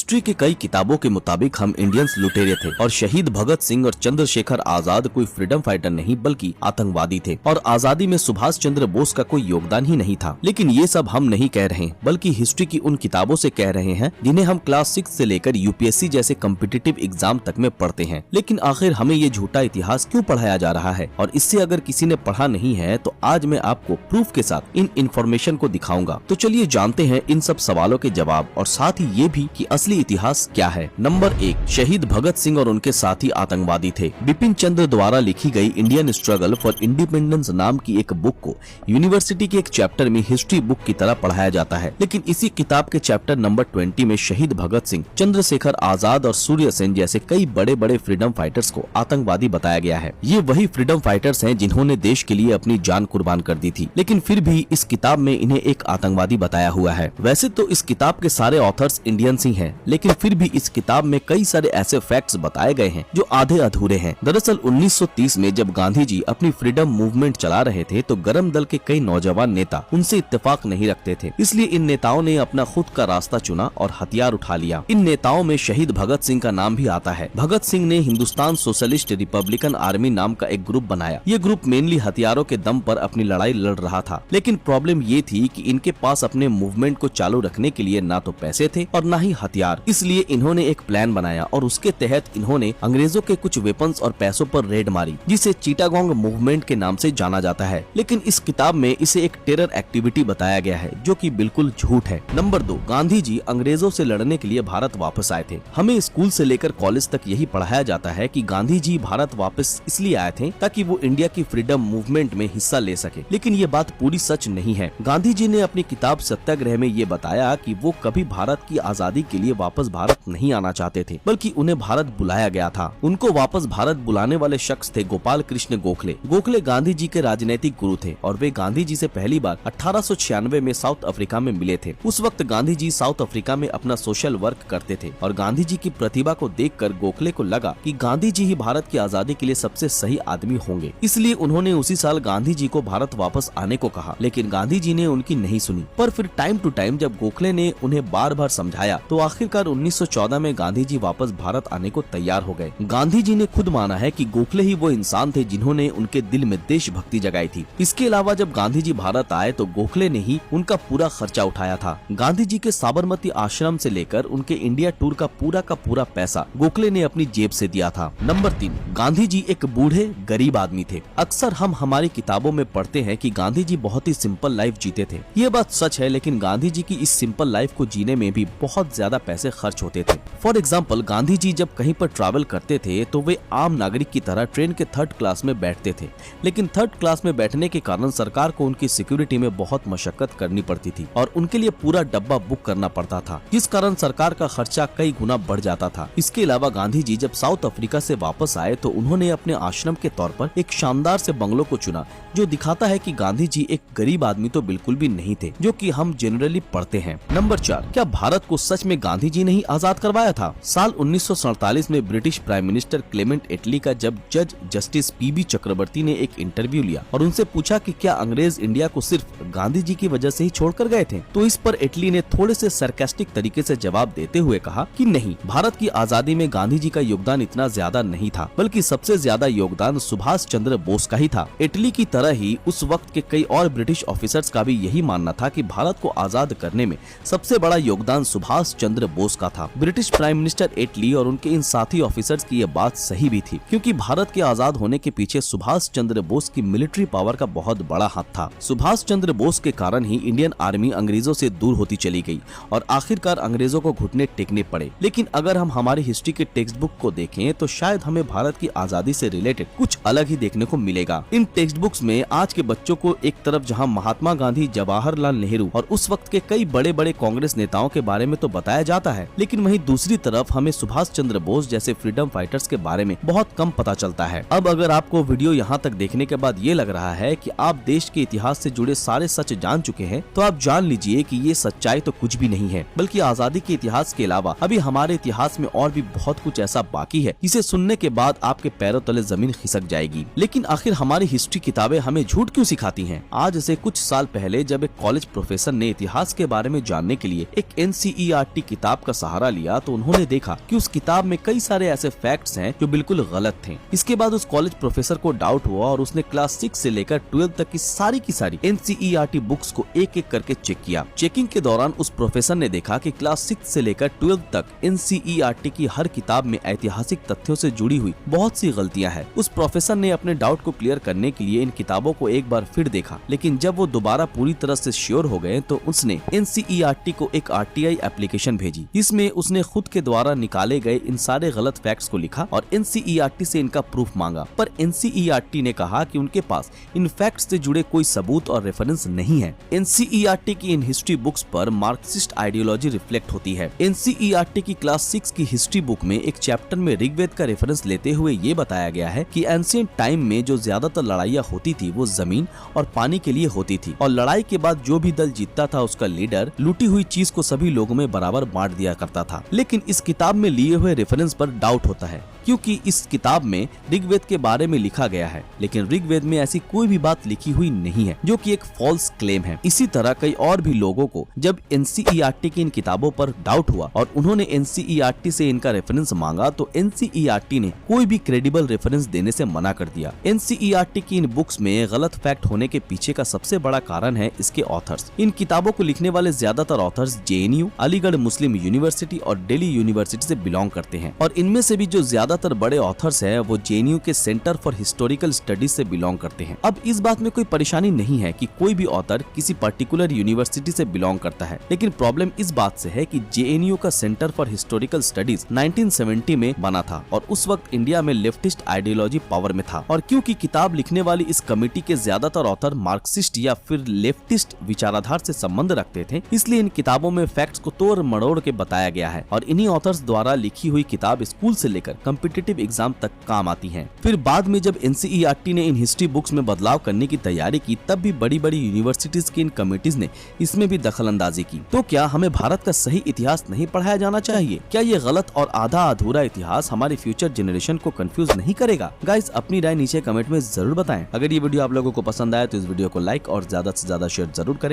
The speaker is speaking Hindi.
हिस्ट्री के कई किताबों के मुताबिक हम इंडियंस लुटेरे थे और शहीद भगत सिंह और चंद्रशेखर आजाद कोई फ्रीडम फाइटर नहीं बल्कि आतंकवादी थे और आजादी में सुभाष चंद्र बोस का कोई योगदान ही नहीं था। लेकिन ये सब हम नहीं कह रहे बल्कि हिस्ट्री की उन किताबों से कह रहे हैं जिन्हें हम क्लास 6 से लेकर यूपीएससी जैसे कॉम्पिटिटिव एग्जाम तक में पढ़ते हैं। लेकिन आखिर हमें ये झूठा इतिहास क्यों पढ़ाया जा रहा है, और इससे अगर किसी ने पढ़ा नहीं है तो आज मैं आपको प्रूफ के साथ इन इन्फॉर्मेशन को दिखाऊंगा। तो चलिए जानते हैं इन सब सवालों के जवाब और साथ ही ये भी कि असली इतिहास क्या है। नंबर 1, शहीद भगत सिंह और उनके साथी आतंकवादी थे। बिपिन चंद्र द्वारा लिखी गई इंडियन स्ट्रगल फॉर इंडिपेंडेंस नाम की एक बुक को यूनिवर्सिटी के एक चैप्टर में हिस्ट्री बुक की तरह पढ़ाया जाता है। लेकिन इसी किताब के चैप्टर नंबर 20 में शहीद भगत सिंह, चंद्रशेखर आजाद और सूर्य सेन जैसे कई बड़े बड़े फ्रीडम फाइटर्स को आतंकवादी बताया गया है। ये वही फ्रीडम फाइटर्स हैं जिन्होंने देश के लिए अपनी जान कुर्बान कर दी थी, लेकिन फिर भी इस किताब में इन्हें एक आतंकवादी बताया हुआ है। वैसे तो इस किताब के सारे ऑथर्स इंडियंस ही हैं, लेकिन फिर भी इस किताब में कई सारे ऐसे फैक्ट्स बताए गए हैं जो आधे अधूरे हैं। दरअसल 1930 में जब गांधी जी अपनी फ्रीडम मूवमेंट चला रहे थे तो गरम दल के कई नौजवान नेता उनसे इत्तेफाक नहीं रखते थे, इसलिए इन नेताओं ने अपना खुद का रास्ता चुना और हथियार उठा लिया। इन नेताओं में शहीद भगत सिंह का नाम भी आता है। भगत सिंह ने हिंदुस्तान सोशलिस्ट रिपब्लिकन आर्मी नाम का एक ग्रुप बनाया। ये ग्रुप मेनली हथियारों के दम पर अपनी लड़ाई लड़ रहा था, लेकिन प्रॉब्लम ये थी कि इनके पास अपने मूवमेंट को चालू रखने के लिए ना तो पैसे थे और ना ही हथियार। इसलिए इन्होंने एक प्लान बनाया और उसके तहत इन्होंने अंग्रेजों के कुछ वेपन्स और पैसों पर रेड मारी, जिसे चिटागोंग मूवमेंट के नाम से जाना जाता है। लेकिन इस किताब में इसे एक टेरर एक्टिविटी बताया गया है, जो कि बिल्कुल झूठ है। नंबर 2, गांधी जी अंग्रेजों से लड़ने के लिए भारत वापस आए थे। हमें स्कूल से लेकर कॉलेज तक यही पढ़ाया जाता है कि गांधी जी भारत वापस इसलिए आए थे ताकि वो इंडिया की फ्रीडम मूवमेंट में हिस्सा ले सके, लेकिन ये बात पूरी सच नहीं है। गांधी जी ने अपनी किताब सत्याग्रह में ये बताया कि वो कभी भारत की आजादी के लिए वापस भारत नहीं आना चाहते थे, बल्कि उन्हें भारत बुलाया गया था। उनको वापस भारत बुलाने वाले शख्स थे गोपाल कृष्ण गोखले। गोखले गांधी जी के राजनीतिक गुरु थे और वे गांधी जी से पहली बार 1896 में साउथ अफ्रीका में मिले थे। उस वक्त गांधी जी साउथ अफ्रीका में अपना सोशल वर्क करते थे और गांधी जी की प्रतिभा को देखकर गोखले को लगा कि गांधी जी ही भारत की आजादी के लिए सबसे सही आदमी होंगे। इसलिए उन्होंने उसी साल गांधी जी को भारत वापस आने को कहा, लेकिन गांधी जी ने उनकी नहीं सुनी। पर फिर टाइम टू टाइम जब गोखले ने उन्हें बार बार समझाया तो आखिरकार 1914 में गांधी जी वापस भारत आने को तैयार हो गए। गांधी जी ने खुद माना है कि गोखले ही वो इंसान थे जिन्होंने उनके दिल में देशभक्ति जगाई थी। इसके अलावा जब गांधी जी भारत आए तो गोखले ने ही उनका पूरा खर्चा उठाया था। गांधी जी के साबरमती आश्रम से लेकर उनके इंडिया टूर का पूरा पैसा गोखले ने अपनी जेब से दिया था। नंबर 3, गांधी जी एक बूढ़े गरीब आदमी थे। अक्सर हम हमारी किताबों में पढ़ते हैं कि गांधी जी बहुत ही सिंपल लाइफ जीते थे। ये बात सच है, लेकिन गांधी जी की इस सिंपल लाइफ को जीने में भी बहुत ज्यादा पैसे खर्च होते थे। फॉर एग्जाम्पल, गांधी जी जब कहीं पर ट्रैवल करते थे तो वे आम नागरिक की तरह ट्रेन के 3rd क्लास में बैठते थे, लेकिन 3rd क्लास में बैठने के कारण सरकार को उनकी सिक्योरिटी में बहुत मशक्कत करनी पड़ती थी और उनके लिए पूरा डब्बा बुक करना पड़ता था, जिस कारण सरकार का खर्चा कई गुना बढ़ जाता था। इसके अलावा गांधी जी जब साउथ अफ्रीका से वापस आए तो उन्होंने अपने आश्रम के तौर पर एक शानदार से बंगलो को चुना, जो दिखाता है कि गांधी जी एक गरीब आदमी तो बिल्कुल भी नहीं थे, जो कि हम जनरली पढ़ते हैं। नंबर 4, क्या भारत को सच में गांधी जी ने ही आजाद करवाया था? साल 1947 में ब्रिटिश प्राइम मिनिस्टर क्लेमेंट एटली का जब जज जस्टिस पीबी चक्रवर्ती ने एक इंटरव्यू लिया और उनसे पूछा कि क्या अंग्रेज इंडिया को सिर्फ गांधी जी की वजह से ही छोड़कर गए थे, तो इस पर एटली ने थोड़े से सरकास्टिक तरीके से जवाब देते हुए कहा कि नहीं, भारत की आजादी में गांधी जी का योगदान इतना ज्यादा नहीं था, बल्कि सबसे ज्यादा योगदान सुभाष चंद्र बोस का ही था। एटली की तरह ही उस वक्त के कई और ब्रिटिश ऑफिसर्स का भी यही मानना था कि भारत को आजाद करने में सबसे बड़ा योगदान सुभाष चंद्र बोस का था। ब्रिटिश प्राइम मिनिस्टर एटली और उनके इन साथी ऑफिसर्स की ये बात सही भी थी, क्योंकि भारत के आजाद होने के पीछे सुभाष चंद्र बोस की मिलिट्री पावर का बहुत बड़ा हाथ था। सुभाष चंद्र बोस के कारण ही इंडियन आर्मी अंग्रेजों से दूर होती चली गई और आखिरकार अंग्रेजों को घुटने टेकने पड़े। लेकिन अगर हम हमारी हिस्ट्री के टेक्स्ट बुक को देखें तो शायद हमें भारत की आजादी से रिलेटेड कुछ अलग ही देखने को मिलेगा। इन टेक्स्ट बुक्स में आज के बच्चों को एक तरफ जहां महात्मा गांधी, जवाहरलाल नेहरू और उस वक्त के कई बड़े बड़े कांग्रेस नेताओं के बारे में तो बताया जाता है, लेकिन वहीं दूसरी तरफ हमें सुभाष चंद्र बोस जैसे फ्रीडम फाइटर्स के बारे में बहुत कम पता चलता है। अब अगर आपको वीडियो यहाँ तक देखने के बाद ये लग रहा है कि आप देश के इतिहास से जुड़े सारे सच जान चुके हैं, तो आप जान लीजिए कि ये सच्चाई तो कुछ भी नहीं है, बल्कि आजादी के इतिहास के अलावा अभी हमारे इतिहास में और भी बहुत कुछ ऐसा बाकी है जिसे सुनने के बाद आपके पैरों तले जमीन खिसक जाएगी। लेकिन आखिर हमारी हिस्ट्री किताबें हमें झूठ क्यों सिखाती हैं? आज से कुछ साल पहले जब एक कॉलेज प्रोफेसर ने इतिहास के बारे में जानने के लिए एक NCERT किताब किताब का सहारा लिया तो उन्होंने देखा कि उस किताब में कई सारे ऐसे फैक्ट्स हैं जो बिल्कुल गलत थे। इसके बाद उस कॉलेज प्रोफेसर को डाउट हुआ और उसने क्लास 6 से लेकर 12 तक की सारी NCERT बुक्स को एक एक करके चेक किया। चेकिंग के दौरान उस प्रोफेसर ने देखा कि क्लास 6 से लेकर 12 तक NCERT की हर किताब में ऐतिहासिक तथ्यों से जुड़ी हुई बहुत सी गलतियां हैं। उस प्रोफेसर ने अपने डाउट को क्लियर करने के लिए इन किताबों को एक बार फिर देखा, लेकिन जब वो दोबारा पूरी तरह से श्योर हो गए तो उसने NCERT को एक RTI एप्लीकेशन भेजी, जिसमें उसने खुद के द्वारा निकाले गए इन सारे गलत फैक्ट्स को लिखा और NCERT से इनका प्रूफ मांगा। पर NCERT ने कहा कि उनके पास इन फैक्ट्स से जुड़े कोई सबूत और रेफरेंस नहीं है। NCERT की इन हिस्ट्री बुक्स पर मार्क्सिस्ट आइडियोलॉजी रिफ्लेक्ट होती है। NCERT की क्लास 6 की हिस्ट्री बुक में एक चैप्टर में ऋग्वेद का रेफरेंस लेते हुए ये बताया गया है कि एंशिएंट टाइम में जो ज्यादातर लड़ाइयाँ होती थी वो जमीन और पानी के लिए होती थी, और लड़ाई के बाद जो भी दल जीतता था उसका लीडर लूटी हुई चीज को सभी लोगों में बराबर बांट दिया करता था। लेकिन इस किताब में लिए हुए रेफरेंस पर डाउट होता है, क्योंकि इस किताब में ऋग्वेद के बारे में लिखा गया है, लेकिन ऋग्वेद में ऐसी कोई भी बात लिखी हुई नहीं है, जो कि एक फॉल्स क्लेम है। इसी तरह कई और भी लोगों को जब NCERT की इन किताबों पर डाउट हुआ और उन्होंने NCERT से इनका रेफरेंस मांगा तो NCERT ने कोई भी क्रेडिबल रेफरेंस देने से मना कर दिया। NCERT की इन बुक्स में गलत फैक्ट होने के पीछे का सबसे बड़ा कारण है इसके ऑथर्स। इन किताबों को लिखने वाले ज्यादातर ऑथर्स JNU, अलीगढ़ मुस्लिम यूनिवर्सिटी और दिल्ली यूनिवर्सिटी से बिलोंग करते हैं, और इनमें से भी जो ज्यादातर बड़े ऑथर्स हैं वो JNU के सेंटर फॉर हिस्टोरिकल स्टडीज से बिलोंग करते हैं। अब इस बात में कोई परेशानी नहीं है कि कोई भी ऑथर किसी पर्टिकुलर यूनिवर्सिटी से बिलोंग करता है, लेकिन प्रॉब्लम इस बात से है कि JNU का सेंटर फॉर हिस्टोरिकल स्टडीज 1970 में बना था और उस वक्त इंडिया में लेफ्टिस्ट आइडियोलॉजी पावर में था, और क्योंकि किताब लिखने वाली इस कमेटी के ज्यादातर ऑथर मार्क्सिस्ट या फिर लेफ्टिस्ट विचारधारा से संबंध रखते थे, इसलिए इन किताबों में फैक्ट्स को तोड़ मरोड़ के बताया गया है और इन्हीं ऑथर्स द्वारा लिखी हुई किताब स्कूल से लेकर कॉम्पिटिटिव एग्जाम तक काम आती है। फिर बाद में जब NCERT ने इन हिस्ट्री बुक्स में बदलाव करने की तैयारी की, तब भी बड़ी बड़ी यूनिवर्सिटीज की इन कमेटीज ने इसमें भी दखल अंदाजी की। तो क्या हमें भारत का सही इतिहास नहीं पढ़ाया जाना चाहिए? क्या ये गलत और आधा अधूरा इतिहास हमारी फ्यूचर जनरेशन को कंफ्यूज नहीं करेगा? गाइस, अपनी राय नीचे कमेंट में जरूर बताएं। अगर ये वीडियो आप लोगों को पसंद आया तो इस वीडियो को लाइक और ज्यादा से ज्यादा शेयर जरूर करें।